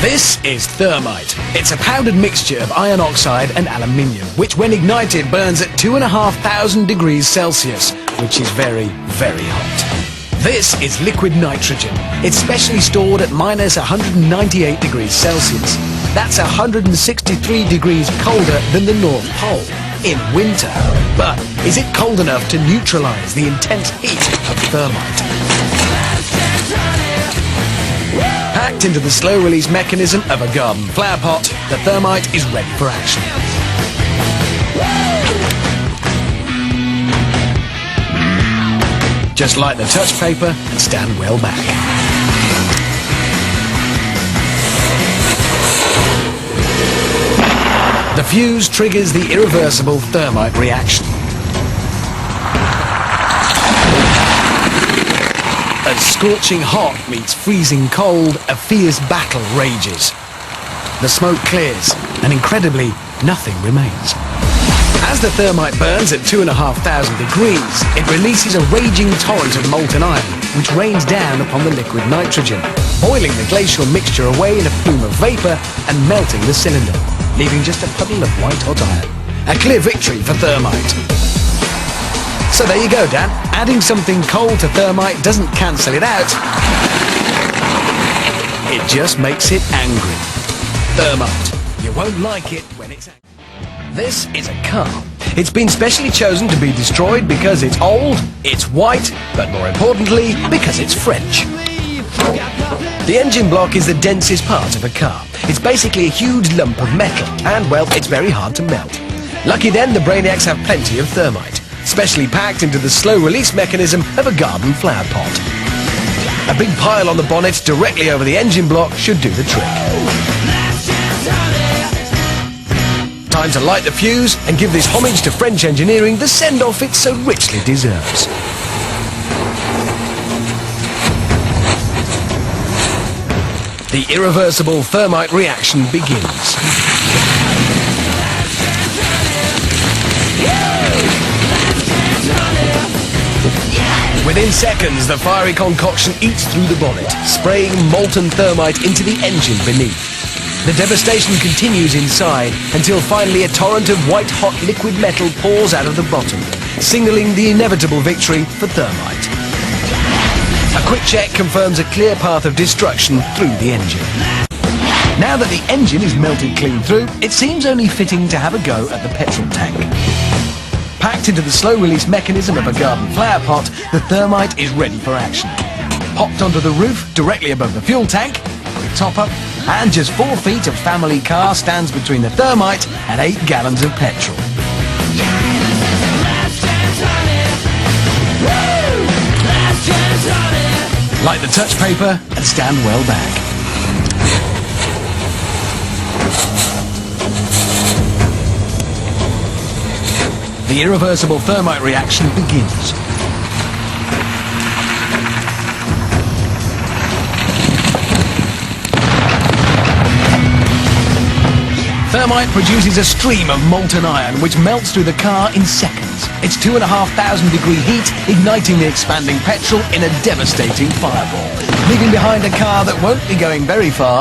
This is Thermite. It's a powdered mixture of iron oxide and aluminium, which when ignited burns at 2,500 degrees Celsius, which is very, very hot. This is liquid nitrogen. It's specially stored at minus 198 degrees Celsius. That's 163 degrees colder than the North Pole in winter. But is it cold enough to neutralize the intense heat of thermite? Packed into the slow-release mechanism of a garden flower pot, the thermite is ready for action. Just light the touch paper and stand well back. The fuse triggers the irreversible thermite reaction. As scorching hot meets freezing cold, a fierce battle rages. The smoke clears, and incredibly, nothing remains. As the thermite burns at 2,500 degrees, it releases a raging torrent of molten iron, which rains down upon the liquid nitrogen, boiling the glacial mixture away in a plume of vapour and melting the cylinder, leaving just a puddle of white-hot iron. A clear victory for thermite. So there you go, Dan. Adding something cold to thermite doesn't cancel it out. It just makes it angry. Thermite. You won't like it when it's angry. This is a car. It's been specially chosen to be destroyed because it's old, it's white, but more importantly, because it's French. The engine block is the densest part of a car. It's basically a huge lump of metal, and, well, it's very hard to melt. Lucky then, the Brainiacs have plenty of thermite, specially packed into the slow-release mechanism of a garden flower pot. A big pile on the bonnet directly over the engine block should do the trick. Time to light the fuse and give this homage to French engineering the send-off it so richly deserves. The irreversible thermite reaction begins. Within seconds, the fiery concoction eats through the bonnet, spraying molten thermite into the engine beneath. The devastation continues inside until finally a torrent of white-hot liquid metal pours out of the bottom, signaling the inevitable victory for thermite. A quick check confirms a clear path of destruction through the engine. Now that the engine is melted clean through, it seems only fitting to have a go at the petrol tank. Packed into the slow-release mechanism of a garden flower pot, the thermite is ready for action. Popped onto the roof, directly above the fuel tank, quick top-up, and just 4 feet of family car stands between the thermite and 8 gallons of petrol. Light the touch paper and stand well back. The irreversible thermite reaction begins. Thermite produces a stream of molten iron which melts through the car in seconds. Its 2,500 degree heat igniting the expanding petrol in a devastating fireball, leaving behind a car that won't be going very far